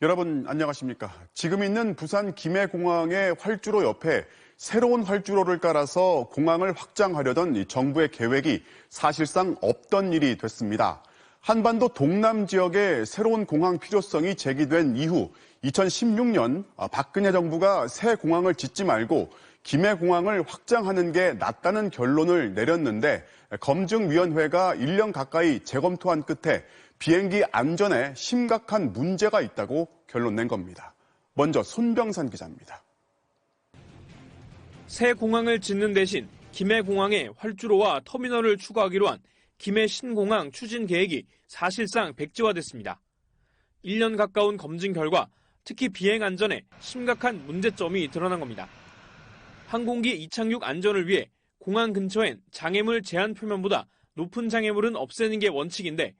여러분 안녕하십니까? 지금 있는 부산 김해공항의 활주로 옆에 새로운 활주로를 깔아서 공항을 확장하려던 이 정부의 계획이 사실상 없던 일이 됐습니다. 한반도 동남 지역에 새로운 공항 필요성이 제기된 이후 2016년 박근혜 정부가 새 공항을 짓지 말고 김해공항을 확장하는 게 낫다는 결론을 내렸는데 검증위원회가 1년 가까이 재검토한 끝에 비행기 안전에 심각한 문제가 있다고 결론 낸 겁니다. 먼저 손병산 기자입니다. 새 공항을 짓는 대신 김해공항에 활주로와 터미널을 추가하기로 한 김해 신공항 추진 계획이 사실상 백지화됐습니다. 1년 가까운 검증 결과 특히 비행 안전에 심각한 문제점이 드러난 겁니다. 항공기 이착륙 안전을 위해 공항 근처엔 장애물 제한 표면보다 높은 장애물은 없애는 게 원칙인데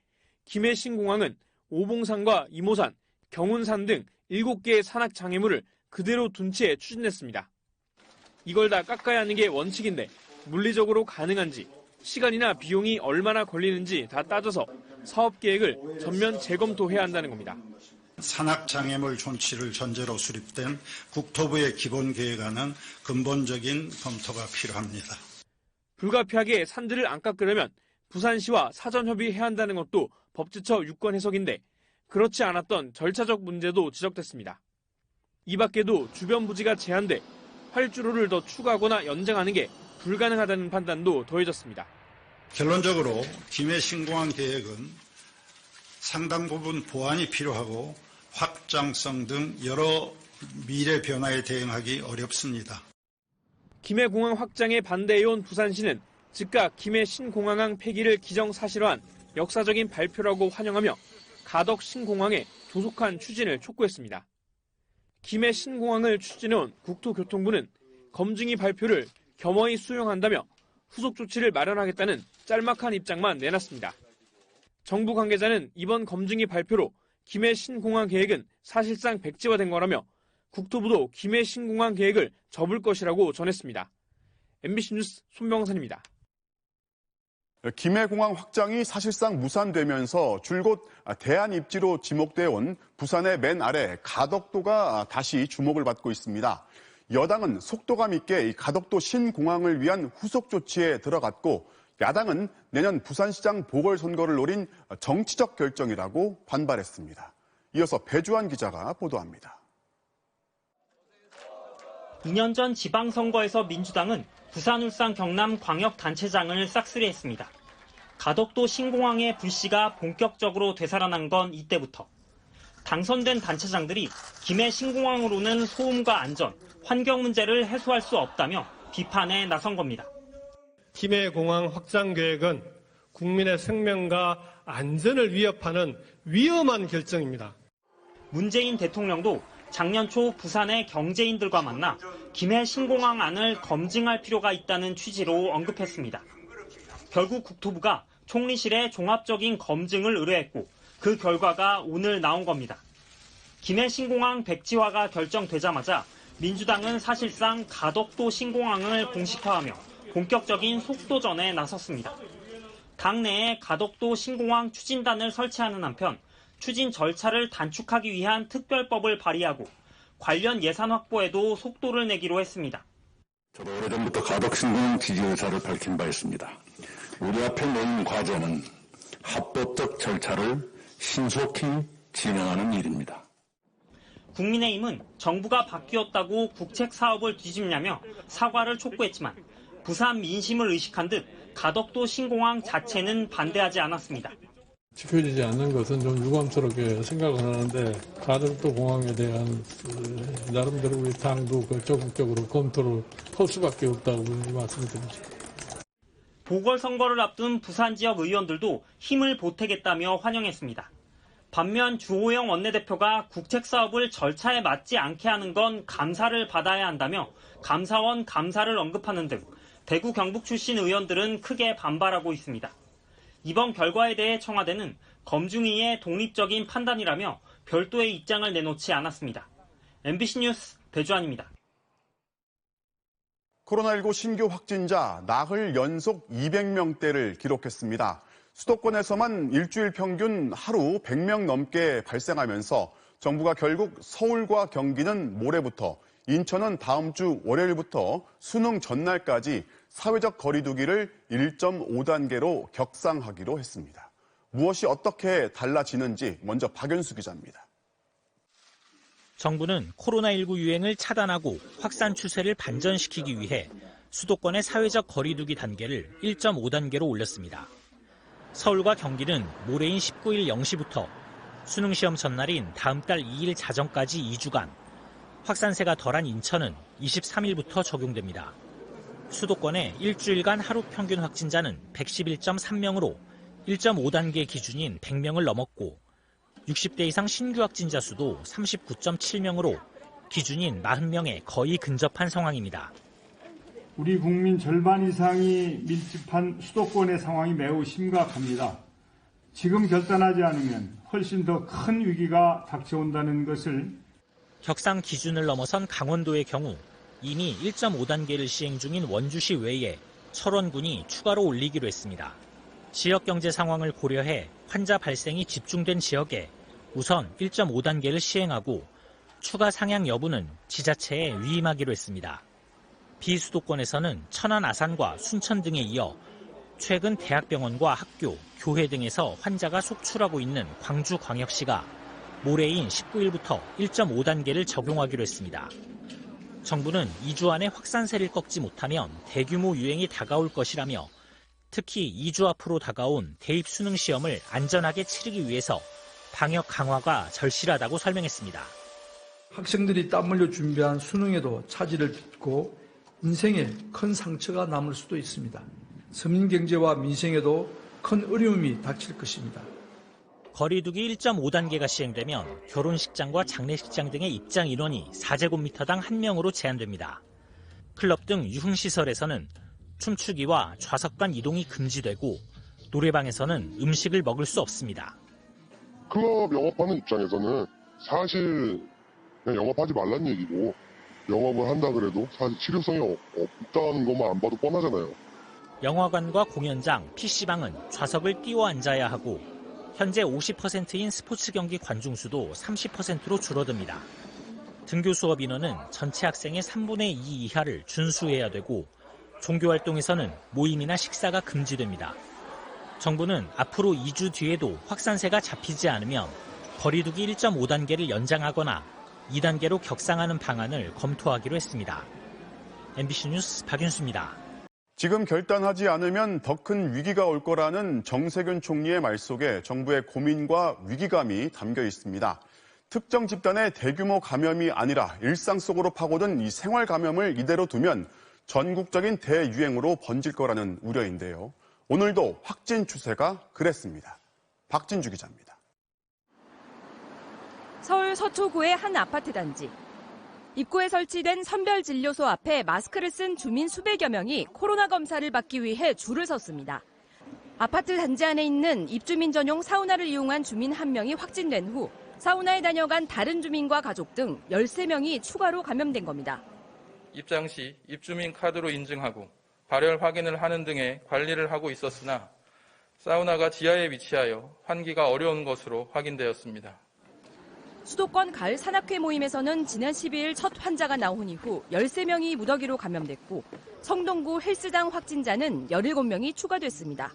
김해 신공항은 오봉산과 이모산, 경운산 등 7개의 산악 장애물을 그대로 둔 채 추진했습니다. 이걸 다 깎아야 하는 게 원칙인데 물리적으로 가능한지 시간이나 비용이 얼마나 걸리는지 다 따져서 사업 계획을 전면 재검토해야 한다는 겁니다. 산악장애물 존치를 전제로 수립된 국토부의 기본계획안은 근본적인 검토가 필요합니다. 불가피하게 산들을 안 깎으려면 부산시와 사전 협의해야 한다는 것도 법제처 유권 해석인데 그렇지 않았던 절차적 문제도 지적됐습니다. 이 밖에도 주변 부지가 제한돼 활주로를 더 추가하거나 연장하는 게 불가능하다는 판단도 더해졌습니다. 결론적으로 김해 신공항 계획은 상당 부분 보완이 필요하고 확장성 등 여러 미래 변화에 대응하기 어렵습니다. 김해공항 확장에 반대해온 부산시는 즉각 김해 신공항항 폐기를 기정사실화한 역사적인 발표라고 환영하며 가덕 신공항의 조속한 추진을 촉구했습니다. 김해 신공항을 추진해온 국토교통부는 검증위 발표를 겸허히 수용한다며 후속 조치를 마련하겠다는 짤막한 입장만 내놨습니다. 정부 관계자는 이번 검증위 발표로 김해 신공항 계획은 사실상 백지화된 거라며 국토부도 김해 신공항 계획을 접을 것이라고 전했습니다. MBC 뉴스 손병산입니다. 김해공항 확장이 사실상 무산되면서 줄곧 대안입지로 지목되어 온 부산의 맨 아래 가덕도가 다시 주목을 받고 있습니다. 여당은 속도감 있게 이 가덕도 신공항을 위한 후속 조치에 들어갔고 야당은 내년 부산시장 보궐선거를 노린 정치적 결정이라고 반발했습니다. 이어서 배주환 기자가 보도합니다. 2년 전 지방선거에서 민주당은 부산, 울산, 경남 광역단체장을 싹쓸이했습니다. 가덕도 신공항의 불씨가 본격적으로 되살아난 건 이때부터. 당선된 단체장들이 김해 신공항으로는 소음과 안전, 환경 문제를 해소할 수 없다며 비판에 나선 겁니다. 김해공항 확장 계획은 국민의 생명과 안전을 위협하는 위험한 결정입니다. 문재인 대통령도 작년 초 부산의 경제인들과 만나 김해 신공항 안을 검증할 필요가 있다는 취지로 언급했습니다. 결국 국토부가 총리실에 종합적인 검증을 의뢰했고 그 결과가 오늘 나온 겁니다. 김해 신공항 백지화가 결정되자마자 민주당은 사실상 가덕도 신공항을 공식화하며 본격적인 속도전에 나섰습니다. 당내에 가덕도 신공항 추진단을 설치하는 한편 추진 절차를 단축하기 위한 특별법을 발의하고 관련 예산 확보에도 속도를 내기로 했습니다. 저도 오래전부터 가덕 신공항 지지 의사를 밝힌 바 있습니다. 우리 앞에 놓인 과제는 합법적 절차를 신속히 진행하는 일입니다. 국민의힘은 정부가 바뀌었다고 국책 사업을 뒤집냐며 사과를 촉구했지만 부산 민심을 의식한 듯 가덕도 신공항 자체는 반대하지 않았습니다. 지켜지지 않는 것은 좀 유감스럽게 생각을 하는데 가덕도 공항에 대한 나름대로 우리 당도 적극적으로 검토를 할 수밖에 없다고 말씀드리죠. 보궐선거를 앞둔 부산 지역 의원들도 힘을 보태겠다며 환영했습니다. 반면 주호영 원내대표가 국책사업을 절차에 맞지 않게 하는 건 감사를 받아야 한다며 감사원 감사를 언급하는 등 대구 경북 출신 의원들은 크게 반발하고 있습니다. 이번 결과에 대해 청와대는 검증위의 독립적인 판단이라며 별도의 입장을 내놓지 않았습니다. MBC 뉴스 배주환입니다. 코로나19 신규 확진자 나흘 연속 200명대를 기록했습니다. 수도권에서만 일주일 평균 하루 100명 넘게 발생하면서 정부가 결국 서울과 경기는 모레부터, 인천은 다음 주 월요일부터 수능 전날까지 사회적 거리 두기를 1.5단계로 격상하기로 했습니다. 무엇이 어떻게 달라지는지 먼저 박연수 기자입니다. 정부는 코로나19 유행을 차단하고 확산 추세를 반전시키기 위해 수도권의 사회적 거리 두기 단계를 1.5단계로 올렸습니다. 서울과 경기는 모레인 19일 0시부터 수능 시험 전날인 다음 달 2일 자정까지 2주간, 확산세가 덜한 인천은 23일부터 적용됩니다. 수도권의 일주일간 하루 평균 확진자는 111.3명으로 1.5단계 기준인 100명을 넘었고 60대 이상 신규 확진자 수도 39.7명으로 기준인 40명에 거의 근접한 상황입니다. 우리 국민 절반 이상이 밀집한 수도권의 상황이 매우 심각합니다. 지금 결단하지 않으면 훨씬 더 큰 위기가 닥쳐온다는 것을. 격상 기준을 넘어선 강원도의 경우 이미 1.5단계를 시행 중인 원주시 외에 철원군이 추가로 올리기로 했습니다. 지역 경제 상황을 고려해 환자 발생이 집중된 지역에 우선 1.5단계를 시행하고 추가 상향 여부는 지자체에 위임하기로 했습니다. 비수도권에서는 천안, 아산과 순천 등에 이어 최근 대학병원과 학교, 교회 등에서 환자가 속출하고 있는 광주광역시가 모레인 19일부터 1.5단계를 적용하기로 했습니다. 정부는 2주 안에 확산세를 꺾지 못하면 대규모 유행이 다가올 것이라며 특히 2주 앞으로 다가온 대입 수능 시험을 안전하게 치르기 위해서 방역 강화가 절실하다고 설명했습니다. 학생들이 땀 흘려 준비한 수능에도 차질을 빚고 인생에 큰 상처가 남을 수도 있습니다. 서민 경제와 민생에도 큰 어려움이 닥칠 것입니다. 거리두기 1.5단계가 시행되면 결혼식장과 장례식장 등의 입장 인원이 4제곱미터당 1명으로 제한됩니다. 클럽 등 유흥시설에서는 춤추기와 좌석 간 이동이 금지되고 노래방에서는 음식을 먹을 수 없습니다. 클럽 영업하는 입장에서는 사실 그냥 영업하지 말란 얘기고 영업을 한다 그래도 사실 실효성이 없다는 것만 안 봐도 뻔하잖아요. 영화관과 공연장, PC방은 좌석을 띄워 앉아야 하고 현재 50%인 스포츠 경기 관중수도 30%로 줄어듭니다. 등교 수업 인원은 전체 학생의 3분의 2 이하를 준수해야 되고 종교활동에서는 모임이나 식사가 금지됩니다. 정부는 앞으로 2주 뒤에도 확산세가 잡히지 않으면 거리두기 1.5단계를 연장하거나 2단계로 격상하는 방안을 검토하기로 했습니다. MBC 뉴스 박윤수입니다. 지금 결단하지 않으면 더 큰 위기가 올 거라는 정세균 총리의 말 속에 정부의 고민과 위기감이 담겨 있습니다. 특정 집단의 대규모 감염이 아니라 일상 속으로 파고든 이 생활 감염을 이대로 두면 전국적인 대유행으로 번질 거라는 우려인데요. 오늘도 확진 추세가 그랬습니다. 박진주 기자입니다. 서울 서초구의 한 아파트 단지. 입구에 설치된 선별진료소 앞에 마스크를 쓴 주민 수백여 명이 코로나 검사를 받기 위해 줄을 섰습니다. 아파트 단지 안에 있는 입주민 전용 사우나를 이용한 주민 1명이 확진된 후 사우나에 다녀간 다른 주민과 가족 등 13명이 추가로 감염된 겁니다. 입장 시 입주민 카드로 인증하고 발열 확인을 하는 등의 관리를 하고 있었으나 사우나가 지하에 위치하여 환기가 어려운 것으로 확인되었습니다. 수도권 가을 산악회 모임에서는 지난 12일 첫 환자가 나온 이후 13명이 무더기로 감염됐고 성동구 헬스장 확진자는 17명이 추가됐습니다.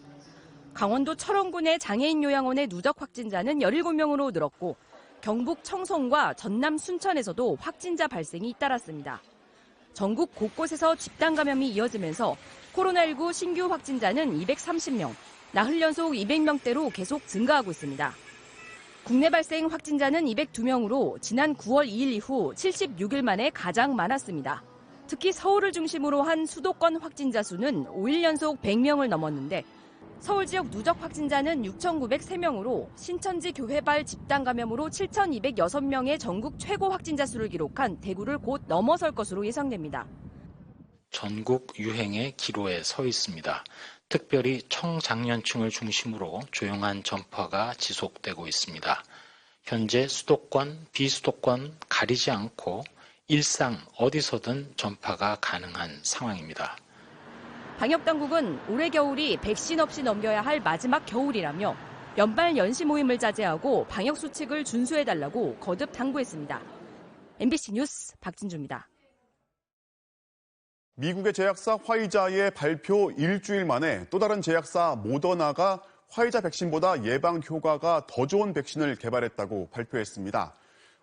강원도 철원군의 장애인 요양원의 누적 확진자는 17명으로 늘었고 경북 청송과 전남 순천에서도 확진자 발생이 잇따랐습니다. 전국 곳곳에서 집단 감염이 이어지면서 코로나19 신규 확진자는 230명, 나흘 연속 200명대로 계속 증가하고 있습니다. 국내 발생 확진자는 202명으로 지난 9월 2일 이후 76일 만에 가장 많았습니다. 특히 서울을 중심으로 한 수도권 확진자 수는 5일 연속 100명을 넘었는데 서울 지역 누적 확진자는 6,903명으로 신천지 교회발 집단 감염으로 7,206명의 전국 최고 확진자 수를 기록한 대구를 곧 넘어설 것으로 예상됩니다. 전국 유행의 기로에 서 있습니다. 특별히 청장년층을 중심으로 조용한 전파가 지속되고 있습니다. 현재 수도권, 비수도권 가리지 않고 일상 어디서든 전파가 가능한 상황입니다. 방역당국은 올해 겨울이 백신 없이 넘겨야 할 마지막 겨울이라며 연말 연시 모임을 자제하고 방역 수칙을 준수해달라고 거듭 당부했습니다. MBC 뉴스 박진주입니다. 미국의 제약사 화이자의 발표 일주일 만에 또 다른 제약사 모더나가 화이자 백신보다 예방 효과가 더 좋은 백신을 개발했다고 발표했습니다.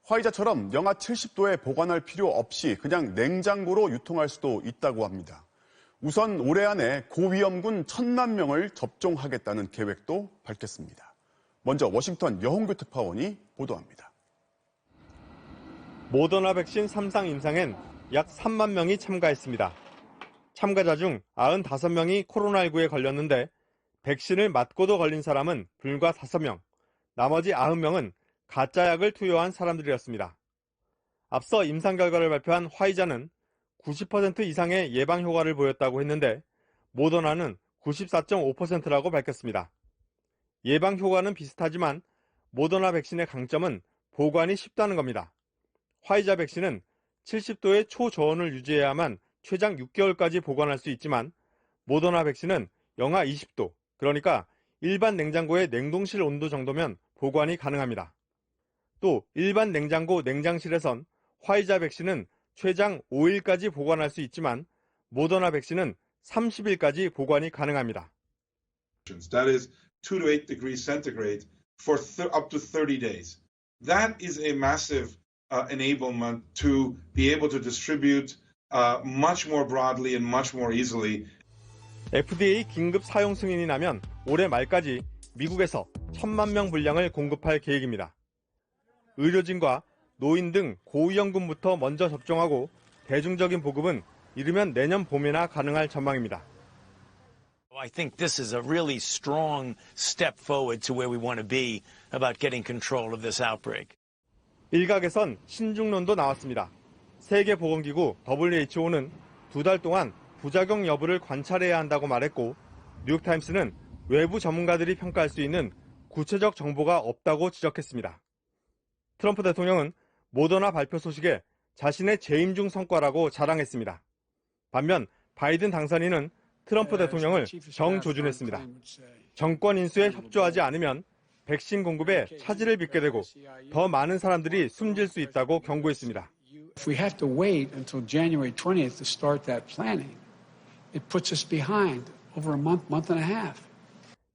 화이자처럼 영하 70도에 보관할 필요 없이 그냥 냉장고로 유통할 수도 있다고 합니다. 우선 올해 안에 고위험군 1,000만 명을 접종하겠다는 계획도 밝혔습니다. 먼저 워싱턴 여홍규 특파원이 보도합니다. 모더나 백신 3상 임상엔 약 3만 명이 참가했습니다. 참가자 중 95명이 코로나19에 걸렸는데 백신을 맞고도 걸린 사람은 불과 5명, 나머지 90명은 가짜 약을 투여한 사람들이었습니다. 앞서 임상 결과를 발표한 화이자는 90% 이상의 예방 효과를 보였다고 했는데 모더나는 94.5%라고 밝혔습니다. 예방 효과는 비슷하지만 모더나 백신의 강점은 보관이 쉽다는 겁니다. 화이자 백신은 70도의 초저온을 유지해야만 최장 6개월까지 보관할 수 있지만 모더나 백신은 영하 20도, 그러니까 일반 냉장고의 냉동실 온도 정도면 보관이 가능합니다. 또 일반 냉장고 냉장실에선 화이자 백신은 최장 5일까지 보관할 수 있지만 모더나 백신은 30일까지 보관이 가능합니다. That is 2 to 8 degrees centigrade for up to 30 days. That is a massive enablement to be able to distribute much more broadly and much more easily. FDA 긴급 사용 승인이 나면 올해 말까지 미국에서 1,000만 명 분량을 공급할 계획입니다. 의료진과 노인 등 고위험군부터 먼저 접종하고 대중적인 보급은 이르면 내년 봄에나 가능할 전망입니다. I think this is a really strong step forward to where we want to be about getting control of this outbreak. 일각에선 신중론도 나왔습니다. 세계보건기구 WHO는 2달 동안 부작용 여부를 관찰해야 한다고 말했고 뉴욕타임스는 외부 전문가들이 평가할 수 있는 구체적 정보가 없다고 지적했습니다. 트럼프 대통령은 모더나 발표 소식에 자신의 재임 중 성과라고 자랑했습니다. 반면 바이든 당선인은 트럼프 대통령을 정조준했습니다. 정권 인수에 협조하지 않으면 백신 공급에 차질을 빚게 되고 더 많은 사람들이 숨질 수 있다고 경고했습니다. If we have to wait until January 20th to start that planning, it puts us behind over a month, month and a half.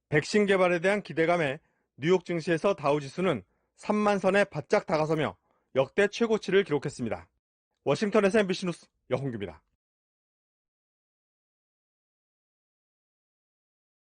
백신 개발에 대한 기대감에 뉴욕 증시에서 다우지수는 3만 선에 바짝 다가서며 역대 최고치를 기록했습니다. 워싱턴에서 MBC 뉴스 여홍규입니다.